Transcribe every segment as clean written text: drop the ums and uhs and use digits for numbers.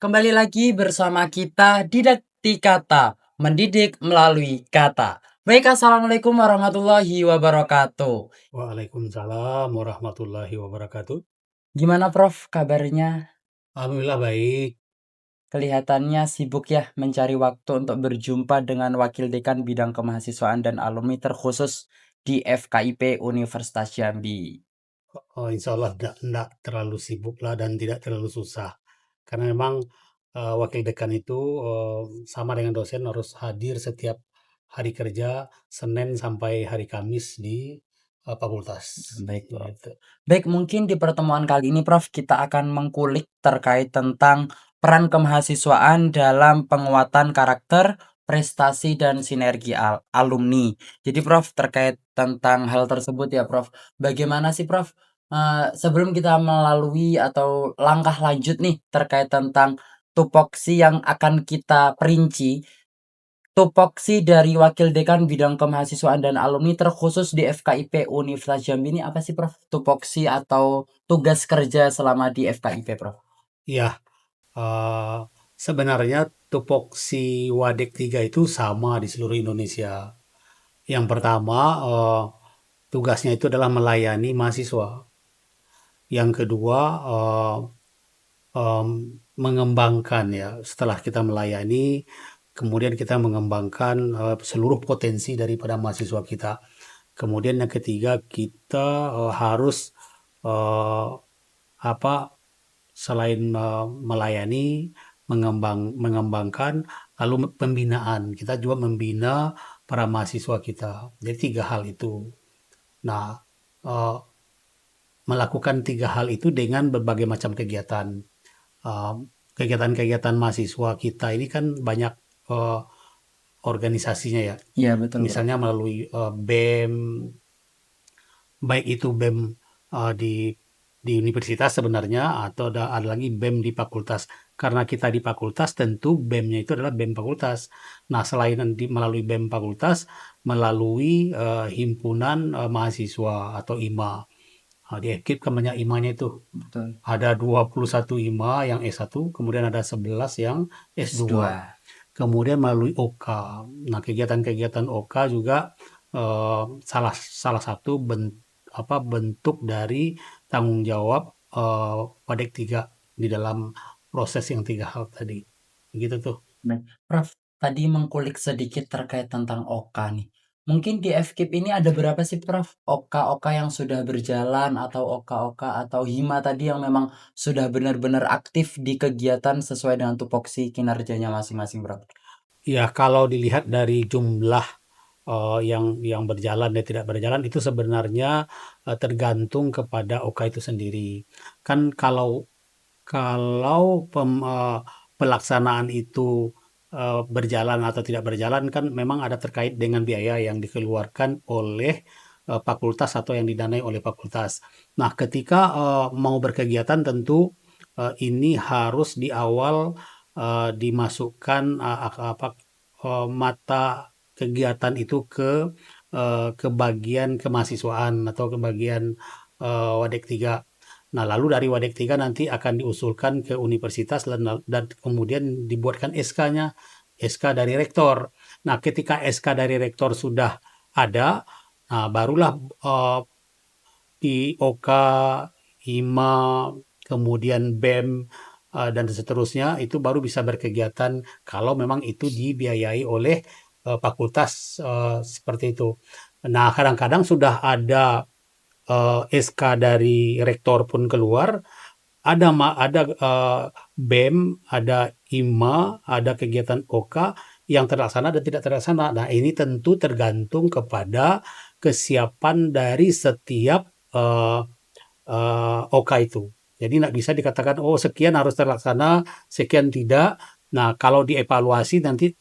Kembali lagi bersama kita Didakti Kata, mendidik melalui kata. Baik, assalamualaikum warahmatullahi wabarakatuh. Waalaikumsalam warahmatullahi wabarakatuh. Gimana Prof kabarnya? Alhamdulillah baik. Kelihatannya sibuk ya mencari waktu untuk berjumpa dengan Wakil Dekan Bidang Kemahasiswaan dan Alumni terkhusus di FKIP Universitas Jambi. Insya Allah tidak terlalu sibuk lah dan tidak terlalu susah. Karena memang wakil dekan itu sama dengan dosen harus hadir setiap hari kerja Senin sampai hari Kamis di fakultas. Baik, Prof. Gitu. Baik, mungkin di pertemuan kali ini, Prof, kita akan mengkulik terkait tentang peran kemahasiswaan dalam penguatan karakter, prestasi, dan sinergi alumni. Jadi, Prof, terkait tentang hal tersebut ya, Prof, bagaimana sih, Prof, sebelum kita melalui atau langkah lanjut nih terkait tentang tupoksi yang akan kita perinci, tupoksi dari Wakil Dekan Bidang Kemahasiswaan dan Alumni terkhusus di FKIP Universitas Jambi ini apa sih, Prof? Tupoksi atau tugas kerja selama di FKIP, Prof? Ya, eh, sebenarnya tupoksi Wadek 3 itu sama di seluruh Indonesia. Yang pertama, tugasnya itu adalah melayani mahasiswa. Yang kedua, mengembangkan ya, setelah kita melayani, kemudian kita mengembangkan seluruh potensi daripada mahasiswa kita. Kemudian yang ketiga, kita harus eh, apa selain melayani, mengembangkan, lalu pembinaan. Kita juga membina para mahasiswa kita. Jadi tiga hal itu. Nah, eh, melakukan tiga hal itu dengan berbagai macam kegiatan. Kegiatan-kegiatan mahasiswa kita ini kan banyak eh, organisasinya ya. Iya, betul, Prof. Misalnya melalui BEM, baik itu BEM di universitas sebenarnya atau ada lagi BEM di fakultas. Karena kita di fakultas tentu BEM-nya itu adalah BEM fakultas. Nah, selain melalui BEM fakultas, melalui himpunan mahasiswa atau IMA. Di Ekip kan banyak IMA-nya itu. Betul. Ada 21 IMA yang S1, kemudian ada 11 yang S2. S2. Kemudian melalui OK. Nah, kegiatan-kegiatan OK juga salah satu bentuk dari tanggung jawab Wadek 3 di dalam proses yang tiga hal tadi. Begitu tuh. Baik, Prof, tadi mengkulik sedikit terkait tentang OKA nih. Mungkin di FKIP ini ada berapa sih, Prof, OKA-OKA yang sudah berjalan atau OKA-OKA atau HIMA tadi yang memang sudah benar-benar aktif di kegiatan sesuai dengan tupoksi kinerjanya masing-masing, Prof? Ya, kalau dilihat dari jumlah yang berjalan dan tidak berjalan itu sebenarnya tergantung kepada OK itu sendiri. Kan kalau pelaksanaan itu berjalan atau tidak berjalan kan memang ada terkait dengan biaya yang dikeluarkan oleh fakultas atau yang didanai oleh fakultas. Nah, ketika mau berkegiatan tentu ini harus di awal dimasukkan mata kegiatan itu ke bagian kemahasiswaan atau ke bagian Wadek 3. Nah, lalu dari Wadek 3 nanti akan diusulkan ke universitas dan kemudian dibuatkan SK-nya, SK dari rektor. Nah, ketika SK dari rektor sudah ada, nah barulah di OK, HIMA, kemudian BEM, dan seterusnya itu baru bisa berkegiatan kalau memang itu dibiayai oleh fakultas seperti itu. Nah, kadang-kadang sudah ada SK dari rektor pun keluar, ada BEM, ada IMA, ada kegiatan OK yang terlaksana dan tidak terlaksana. Nah, ini tentu tergantung kepada kesiapan dari setiap OK itu. Jadi nggak bisa dikatakan, oh sekian harus terlaksana, sekian tidak. Nah, kalau dievaluasi nanti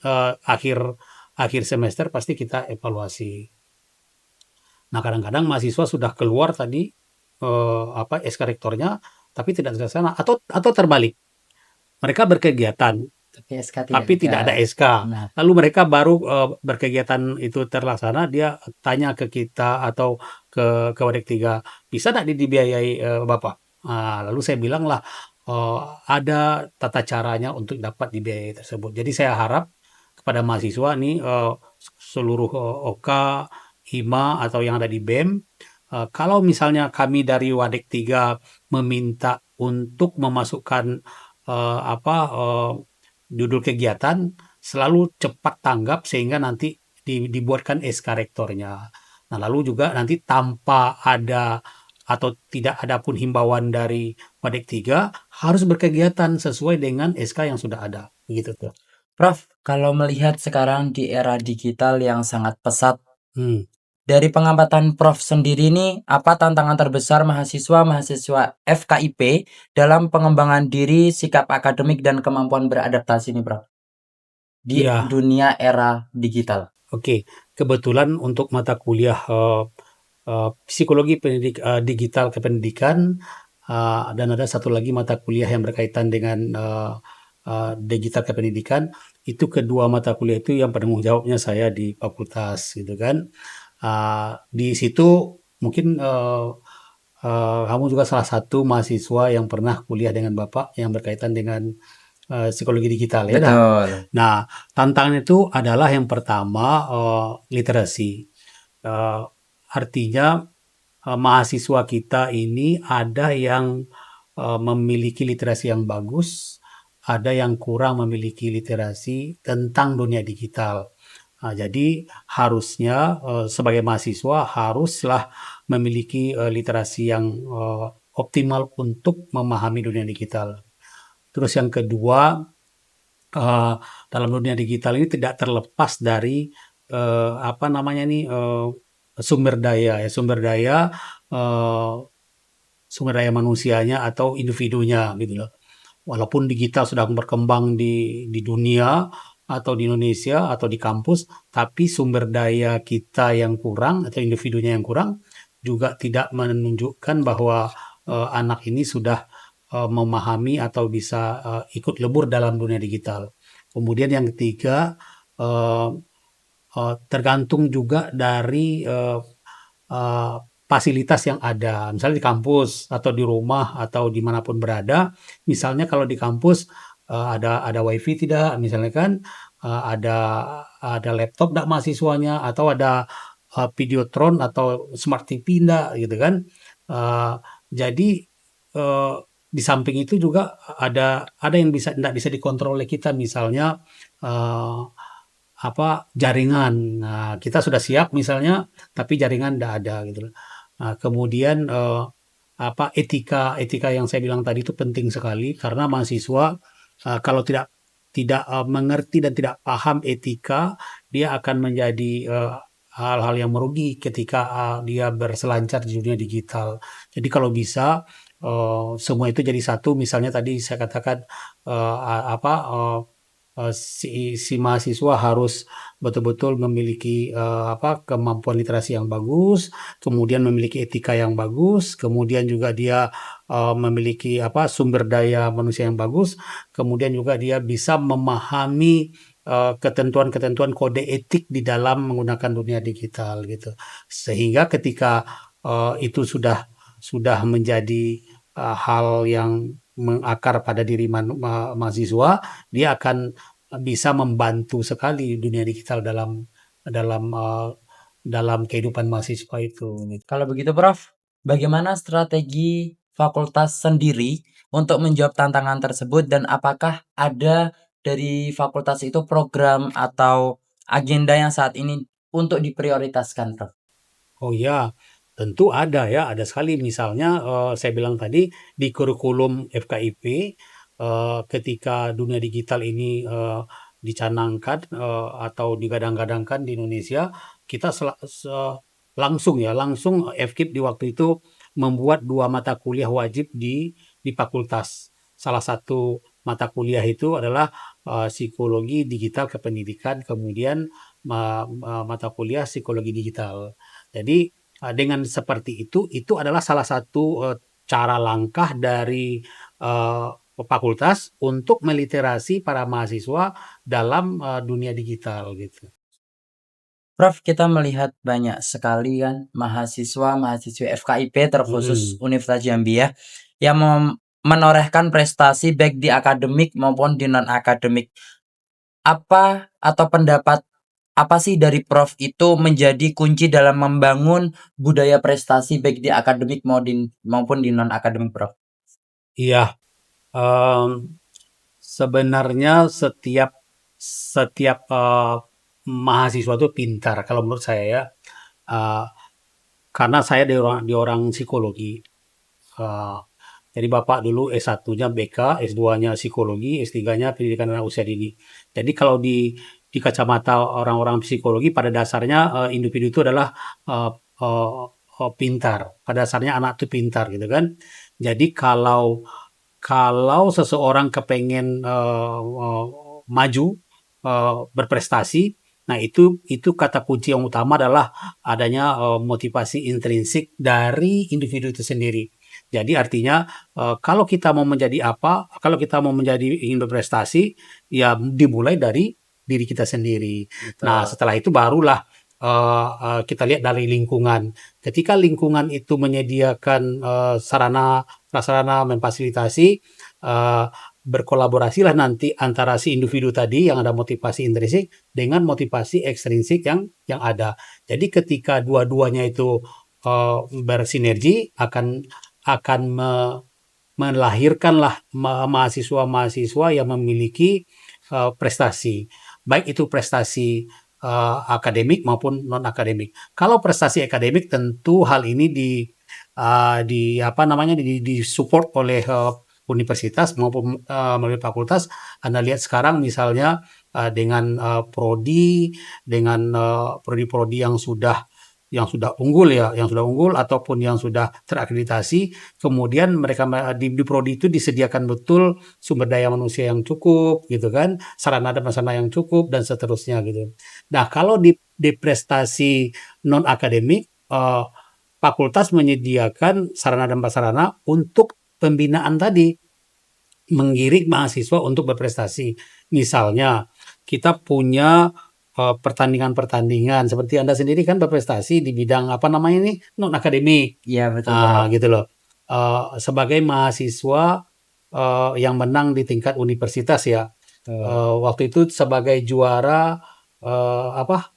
akhir semester pasti kita evaluasi. Nah, kadang-kadang mahasiswa sudah keluar tadi SK rektornya, tapi tidak terlaksana atau terbalik. Mereka berkegiatan, Tapi SK tidak tapi ada. tidak ada SK. Nah, Lalu mereka baru berkegiatan itu terlaksana, dia tanya ke kita atau ke Wadek 3, bisa tidak dibiayai Bapak? Nah, lalu saya bilang lah, ada tata caranya untuk dapat dibiayai tersebut. Jadi saya harap kepada mahasiswa nih, seluruh, OK, HIMA, atau yang ada di BEM, kalau misalnya kami dari Wadek 3 meminta untuk memasukkan, apa, judul kegiatan, selalu cepat tanggap sehingga nanti dibuatkan SK rektornya. Nah, lalu juga nanti tanpa ada atau tidak ada pun himbauan dari Wadek 3 harus berkegiatan sesuai dengan SK yang sudah ada, begitu tuh. Prof, kalau melihat sekarang di era digital yang sangat pesat, Hmm. dari pengamatan Prof sendiri nih, apa tantangan terbesar mahasiswa-mahasiswa FKIP dalam pengembangan diri, sikap akademik, dan kemampuan beradaptasi nih, Prof, di Iya, dunia era digital? oke. Kebetulan untuk mata kuliah psikologi digital kependidikan, dan ada satu lagi mata kuliah yang berkaitan dengan digital kependidikan, itu kedua mata kuliah itu yang penanggung jawabnya saya di fakultas, gitu kan. Di situ mungkin kamu juga salah satu mahasiswa yang pernah kuliah dengan Bapak yang berkaitan dengan psikologi digital, ya dah. Betul. Nah, tantangan itu adalah yang pertama, literasi. Eee, Artinya, mahasiswa kita ini ada yang, memiliki literasi yang bagus, ada yang kurang memiliki literasi tentang dunia digital. Jadi harusnya, sebagai mahasiswa haruslah memiliki, literasi yang, optimal untuk memahami dunia digital. Terus yang kedua, eee, dalam dunia digital ini tidak terlepas dari, apa namanya nih, sumber daya ya, eee, sumber daya manusianya atau individunya gitu loh. Walaupun digital sedang berkembang di dunia atau di Indonesia atau di kampus, tapi sumber daya kita yang kurang atau individunya yang kurang juga tidak menunjukkan bahwa, anak ini sudah, memahami atau bisa, ikut lebur dalam dunia digital. Kemudian yang ketiga, eee tergantung juga dari, eee, fasilitas yang ada. Misalnya di kampus atau di rumah atau dimanapun berada, misalnya kalau di kampus, ada WiFi tidak, misalnya kan, ada laptop nggak mahasiswanya, atau ada, videotron atau smart TV ndak, gitu kan. Eee, jadi, eee, di samping itu juga ada yang nggak bisa dikontrol oleh kita, misalnya, eee jaringan. Nah, kita sudah siap misalnya, tapi jaringan nggak ada gitu loh. Nah, kemudian, etika etika yang saya bilang tadi itu penting sekali karena mahasiswa, kalau tidak, mengerti dan tidak paham etika, dia akan menjadi, hal-hal yang merugi ketika, dia berselancar di dunia digital. Jadi kalau bisa, semua itu jadi satu, misalnya tadi saya katakan, eee, a apa, si mahasiswa harus betul-betul memiliki, kemampuan literasi yang bagus, kemudian memiliki etika yang bagus, kemudian juga dia, memiliki sumber daya manusia yang bagus, kemudian juga dia bisa memahami, ketentuan-ketentuan kode etik di dalam menggunakan dunia digital gitu. Sehingga ketika, itu sudah menjadi, hal yang mengakar pada diri mahasiswa, dia akan bisa membantu sekali dunia digital dalam, dalam kehidupan mahasiswa itu, gitu. Kalau begitu, Prof, bagaimana strategi fakultas sendiri untuk menjawab tantangan tersebut dan apakah ada dari fakultas itu program atau agenda yang saat ini untuk diprioritaskan, Prof? Oh ya, tentu ada ya, ada sekali. Misalnya, saya bilang tadi di kurikulum FKIP, ketika dunia digital ini, dicanangkan, atau digadang-gadangkan di Indonesia, kita langsung FKIP di waktu itu membuat 2 mata kuliah wajib di fakultas. Salah satu mata kuliah itu adalah, psikologi digital kependidikan, kemudian mata kuliah psikologi digital. Jadi, dengan seperti itu adalah salah satu, cara langkah dari, fakultas untuk meliterasi para mahasiswa dalam, dunia digital gitu. Prof, kita melihat banyak sekali kan mahasiswa-mahasiswi FKIP terkhusus Mhm. Universitas Jambi ya, yang menorehkan prestasi baik di akademik maupun di non-akademik. Apa atau pendapat apa sih dari Prof itu menjadi kunci dalam membangun budaya prestasi baik di akademik maupun di non-akademik, Prof? Iya, mmm, sebenarnya setiap setiap, mahasiswa itu pintar kalau menurut saya ya, eee, karena saya di orang psikologi, eee, jadi bapak dulu S1-nya BK, S2-nya psikologi, S3-nya pendidikan anak usia dini. Jadi kalau di kacamata orang-orang psikologi pada dasarnya, individu itu adalah, eee eee pintar, pada dasarnya anak itu pintar gitu kan. Jadi kalau kalau seseorang kepengen maju, berprestasi, nah itu kata kunci yang utama adalah adanya motivasi intrinsik dari individu itu sendiri. Jadi artinya kalau kita mau menjadi apa, kalau kita mau menjadi ingin berprestasi, ya dimulai dari diri kita sendiri. Nah Betul. setelah itu barulah kita lihat dari lingkungan. Ketika lingkungan itu menyediakan sarana prasarana memfasilitasi, eee, berkolaborasilah nanti antara si individu tadi yang ada motivasi intrinsik dengan motivasi ekstrinsik yang ada. Jadi ketika dua-duanya itu bersinergi akan melahirkanlah mahasiswa-mahasiswa yang memiliki prestasi, baik itu prestasi akademik maupun non akademik. Kalau prestasi akademik tentu hal ini di apa namanya disupport oleh universitas maupun melalui fakultas. Anda lihat sekarang misalnya dengan prodi, dengan prodi-prodi yang sudah unggul ya, yang sudah unggul ataupun yang sudah terakreditasi, kemudian mereka di prodi itu disediakan betul sumber daya manusia yang cukup gitu kan, sarana dan prasarana yang cukup dan seterusnya gitu. Nah, kalau di prestasi non akademik, fakultas menyediakan sarana dan prasarana untuk pembinaan tadi, menggiring mahasiswa untuk berprestasi. Misalnya, kita punya pertandingan-pertandingan seperti Anda sendiri kan berprestasi di bidang apa namanya ini, non akademik. Iya betul, Prof. Gitu loh. Sebagai mahasiswa yang menang di tingkat universitas ya. Betul. Waktu itu sebagai juara apa?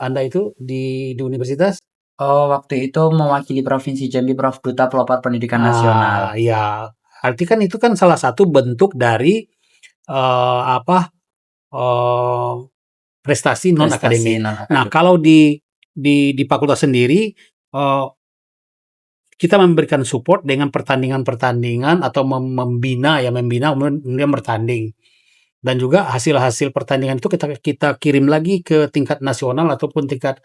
Anda itu di universitas? Oh, waktu itu mewakili Provinsi Jambi, Prof, Duta Pelopor Pendidikan Nasional. Ya, arti kan itu kan salah satu bentuk dari apa, eee, prestasi non Prestasi akademik. Nah, non-akademik. kalau di fakultas sendiri, kita memberikan support dengan pertandingan-pertandingan atau membina kemudian bertanding. Dan juga hasil-hasil pertandingan itu kita kita kirim lagi ke tingkat nasional ataupun tingkat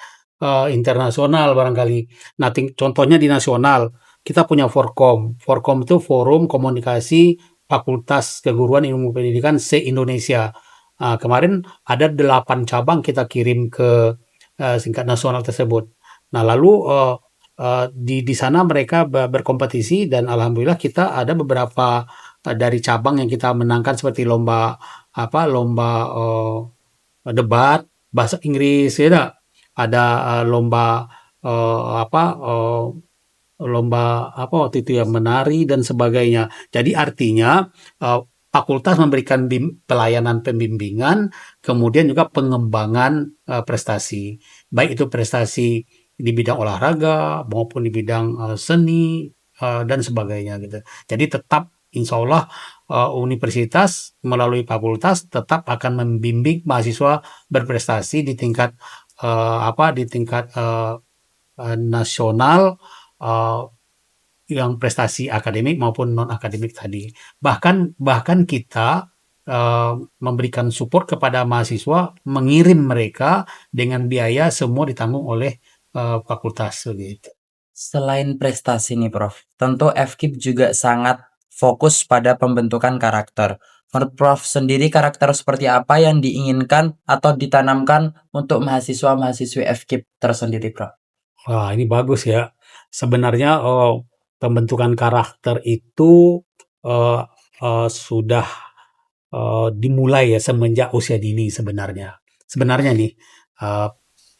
internasional barangkali. Nah, contohnya di nasional, kita punya Forkom. Forkom itu Forum Komunikasi Fakultas Keguruan Ilmu Pendidikan se-Indonesia. Kemarin ada 8 cabang kita kirim ke tingkat nasional tersebut. Nah, lalu di sana mereka berkompetisi dan alhamdulillah kita ada beberapa dari cabang yang kita menangkan seperti lomba debat bahasa Inggris ya dak. Ada lomba apa lomba apa waktu itu ya menari dan sebagainya. Jadi artinya fakultas memberikan pelayanan pembimbingan, kemudian juga pengembangan prestasi. Baik itu prestasi di bidang olahraga maupun di bidang seni dan sebagainya gitu. Jadi tetap insya Allah universitas melalui fakultas tetap akan membimbing mahasiswa berprestasi di tingkat di tingkat nasional uh, yang prestasi akademik maupun non akademik tadi. Bahkan bahkan kita memberikan support kepada mahasiswa, mengirim mereka dengan biaya semua ditanggung oleh fakultas begitu. Selain prestasi nih, Prof, tentu FKIP juga sangat fokus pada pembentukan karakter. Menurut Prof sendiri, karakter seperti apa yang diinginkan atau ditanamkan untuk mahasiswa-mahasiswi FKIP tersendiri, Prof? Wah, ini bagus ya. Sebenarnya pembentukan karakter itu eh, sudah dimulai ya semenjak usia dini sebenarnya. Sebenarnya nih,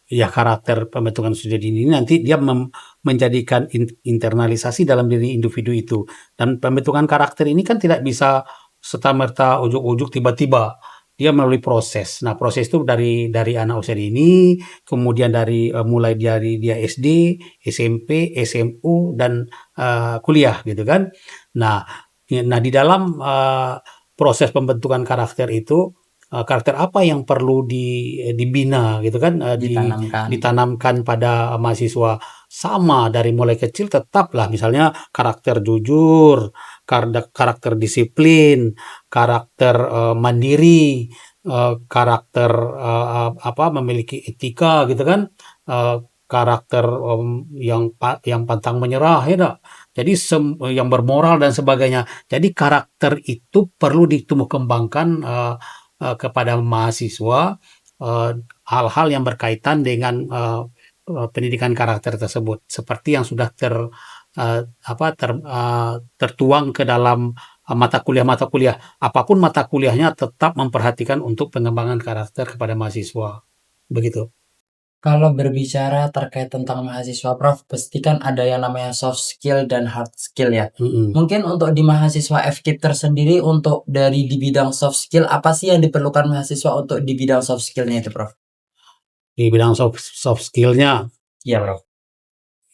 ya karakter pembentukan usia dini ini nanti dia menjadikan internalisasi dalam diri individu itu. Dan pembentukan karakter ini kan tidak bisa serta-merta ujuk-ujuk tiba-tiba. Dia melalui proses. Nah, proses itu dari anak usia dini, kemudian mulai dari dia SD, SMP, SMU dan kuliah gitu kan. Nah, di dalam proses pembentukan karakter itu karakter apa yang perlu dibina gitu kan, Ditanamkan. ditanamkan pada mahasiswa. Sama dari mulai kecil tetaplah misalnya karakter jujur, karakter disiplin, karakter mandiri, karakter memiliki etika gitu kan, karakter yang pantang menyerah ya dak. Jadi yang bermoral dan sebagainya. Jadi karakter itu perlu ditumbuh kembangkan kepada mahasiswa, eee, hal-hal yang berkaitan dengan, pendidikan karakter tersebut. Seperti yang sudah tertuang ke dalam, mata kuliah-mata kuliah. Apapun mata kuliahnya tetap memperhatikan untuk pengembangan karakter kepada mahasiswa, begitu. Kalau berbicara terkait tentang mahasiswa, Prof, pasti kan ada yang namanya soft skill dan hard skill ya. Mhm. Mungkin untuk di mahasiswa FKIP tersendiri untuk dari di bidang soft skill apa sih yang diperlukan mahasiswa untuk di bidang soft skill-nya itu, Prof? Di bidang soft skill-nya, Iya, Prof.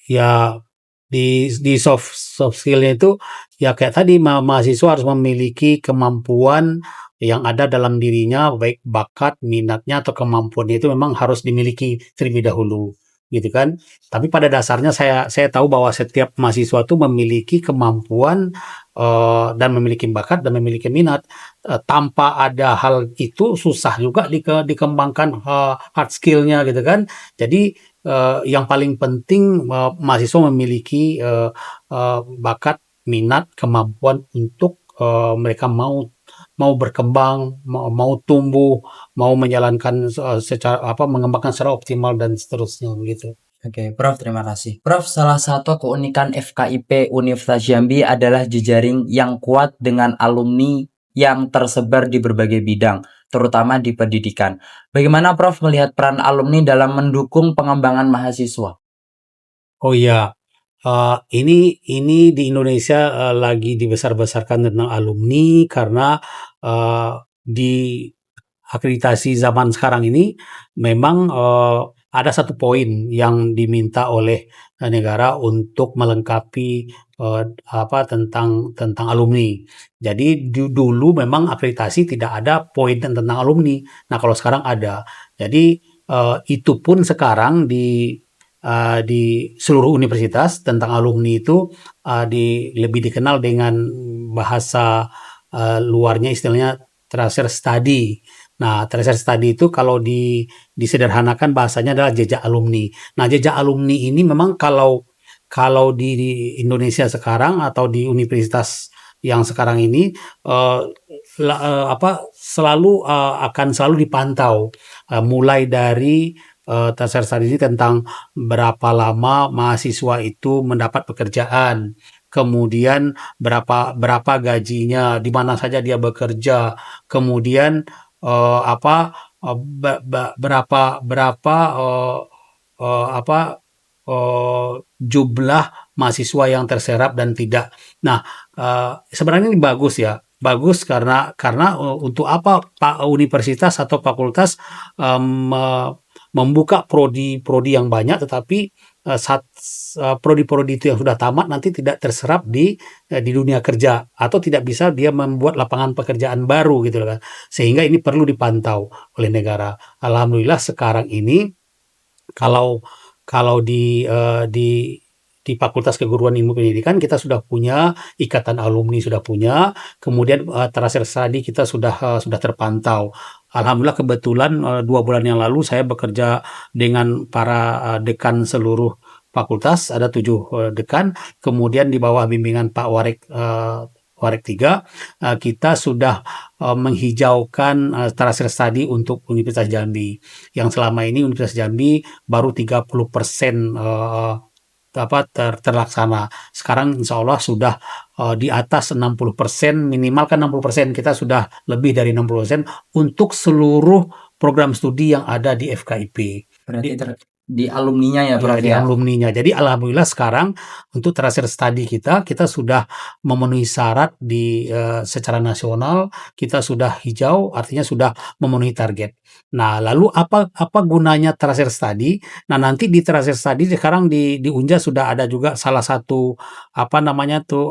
ya di soft skill-nya itu, ya kayak tadi mahasiswa harus memiliki kemampuan yang ada dalam dirinya, baik bakat, minatnya, atau kemampuannya itu memang harus dimiliki terlebih dahulu, gitu kan. Tapi pada dasarnya saya tahu bahwa setiap mahasiswa itu memiliki kemampuan, dan memiliki bakat dan memiliki minat. Tanpa ada hal itu susah juga dikembangkan, hard skill-nya gitu kan. Jadi yang paling penting mahasiswa memiliki bakat, minat, kemampuan untuk mereka mau mau berkembang, mau tumbuh, mau menjalankan secara mengembangkan secara optimal dan seterusnya begitu. Oke, Prof, terima kasih. Prof, salah satu keunikan FKIP Universitas Jambi adalah jejaring yang kuat dengan alumni yang tersebar di berbagai bidang, terutama di pendidikan. Bagaimana Prof melihat peran alumni dalam mendukung pengembangan mahasiswa? Oh iya, ini di Indonesia lagi dibesar-besarkan tentang alumni karena di akreditasi zaman sekarang ini memang ada satu poin yang diminta oleh negara untuk melengkapi tentang alumni. Jadi dulu memang akreditasi tidak ada poin tentang alumni. Nah, kalau sekarang ada. Jadi itu pun sekarang di seluruh universitas tentang alumni itu lebih dikenal dengan bahasa luarnya istilahnya tracer study. Nah, tracer study itu kalau disederhanakan bahasanya adalah jejak alumni. Nah, jejak alumni ini memang kalau di Indonesia sekarang atau di universitas yang sekarang ini eh, akan selalu dipantau, mulai dari tracer study ini tentang berapa lama mahasiswa itu mendapat pekerjaan, kemudian berapa gajinya, di mana saja dia bekerja, kemudian berapa berapa jumlah mahasiswa yang terserap dan tidak. Nah, sebenarnya ini bagus ya. Bagus karena untuk apa Pak universitas atau fakultas membuka prodi-prodi yang banyak, tetapi prodi-prodi itu yang sudah tamat nanti tidak terserap di dunia kerja atau tidak bisa dia membuat lapangan pekerjaan baru gitu kan. Sehingga ini perlu dipantau oleh negara. Alhamdulillah sekarang ini kalau kalau di Fakultas Keguruan Ilmu Pendidikan kita sudah punya ikatan alumni sudah punya, kemudian tracer study kita sudah terpantau. Alhamdulillah kebetulan 2 bulan yang lalu saya bekerja dengan para dekan seluruh fakultas, ada 7 dekan, kemudian di bawah bimbingan Pak Warek 3, kita sudah menghijaukan tracer study untuk Universitas Jambi. Yang selama ini Universitas Jambi baru 30% terlaksana. Sekarang insya Allah sudah di atas 60%, minimal kan 60%, kita sudah lebih dari 60% untuk seluruh program studi yang ada di FKIP. Berarti di alumninya ya, Ya, Prof di ya? alumninya. Jadi alhamdulillah sekarang untuk tertiary study kita sudah memenuhi syarat secara nasional, kita sudah hijau, artinya sudah memenuhi target. Nah, lalu apa apa gunanya tertiary study? Nah, nanti di tertiary study sekarang di Unja sudah ada juga salah satu apa namanya tuh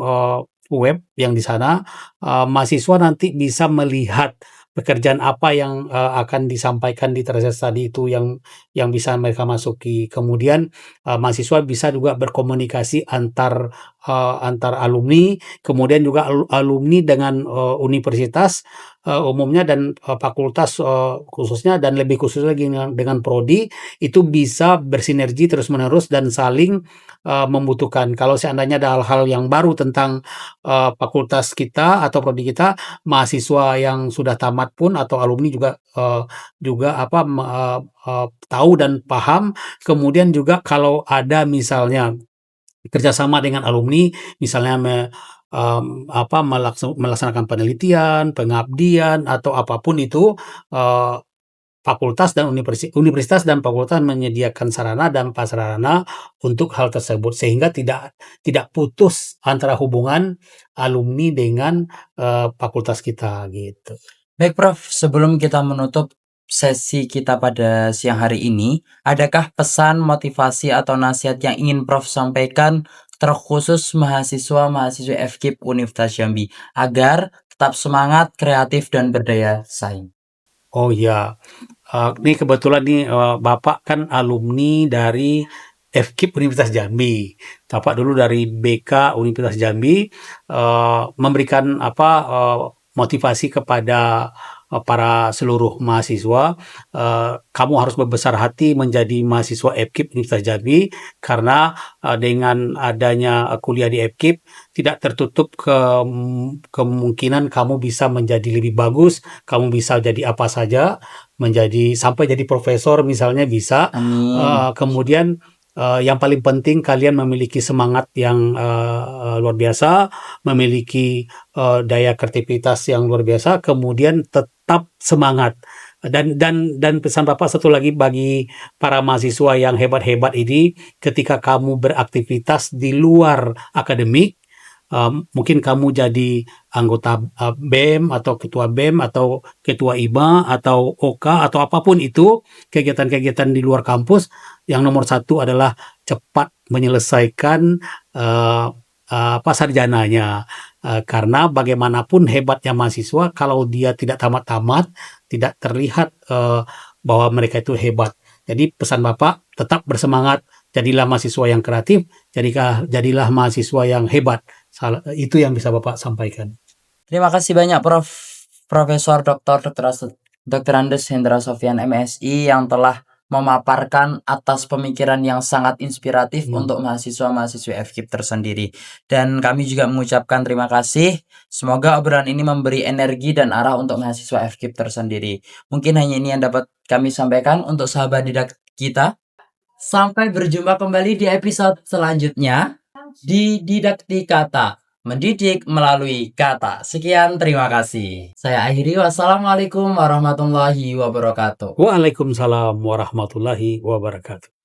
web yang di sana mahasiswa nanti bisa melihat pekerjaan apa yang akan disampaikan di tertiary study itu yang bisa mereka masuki. Kemudian mahasiswa bisa juga berkomunikasi antar alumni, kemudian juga alumni dengan universitas umumnya dan fakultas khususnya dan lebih khusus lagi dengan prodi itu bisa bersinergi terus-menerus dan saling membutuhkan. Kalau seandainya ada hal-hal yang baru tentang fakultas kita atau prodi kita, mahasiswa yang sudah tamat pun atau alumni juga apa tahu dan paham. Kemudian juga kalau ada misalnya kerjasama dengan alumni, misalnya melaksanakan penelitian, pengabdian, atau apapun itu, eee, fakultas dan universitas dan fakultas menyediakan sarana dan prasarana untuk hal tersebut, sehingga tidak putus antara hubungan alumni dengan fakultas kita, gitu. Baik Prof, sebelum kita menutup sesi kita pada siang hari ini, adakah pesan, motivasi, atau nasihat yang ingin Prof sampaikan terkhusus mahasiswa-mahasiswi FKIP Universitas Jambi agar tetap semangat, kreatif, dan berdaya saing? Oh iya, ini kebetulan nih, Bapak kan alumni dari FKIP Universitas Jambi. Bapak dulu dari BK Universitas Jambi, memberikan motivasi kepada para seluruh mahasiswa, kamu harus berbesar hati menjadi mahasiswa FKIP Universitas Jambi karena, dengan adanya kuliah di FKIP tidak tertutup kemungkinan kamu bisa menjadi lebih bagus, kamu bisa jadi apa saja, sampai jadi profesor misalnya bisa. Amin. Kemudian yang paling penting kalian memiliki semangat yang luar biasa, memiliki daya kreativitas yang luar biasa, kemudian tetap semangat. Dan pesan Bapak satu lagi bagi para mahasiswa yang hebat-hebat ini, ketika kamu beraktivitas di luar akademik, mungkin kamu jadi anggota BEM atau ketua BEM atau ketua IMA atau OK atau apapun itu kegiatan-kegiatan di luar kampus, yang nomor satu adalah cepat menyelesaikan sarjananya, karena bagaimanapun hebatnya mahasiswa kalau dia tidak tamat-tamat, tidak terlihat bahwa mereka itu hebat. Jadi pesan Bapak tetap bersemangat, jadilah mahasiswa yang kreatif, jadilah mahasiswa yang hebat. Itu yang bisa Bapak sampaikan. Terima kasih banyak Prof. Profesor Dr. Andes Hendra Sofyan MSI yang telah memaparkan atas pemikiran yang sangat inspiratif untuk mahasiswa-mahasiswi FKIP tersendiri. Dan kami juga mengucapkan terima kasih. Semoga obrolan ini memberi energi dan arah untuk mahasiswa FKIP tersendiri. Mungkin hanya ini yang dapat kami sampaikan untuk sahabat didak kita. Sampai berjumpa kembali di episode selanjutnya di Didaktikata, mendidik melalui kata. Sekian, terima kasih. Saya akhiri. Wassalamualaikum warahmatullahi wabarakatuh. Waalaikumsalam warahmatullahi wabarakatuh.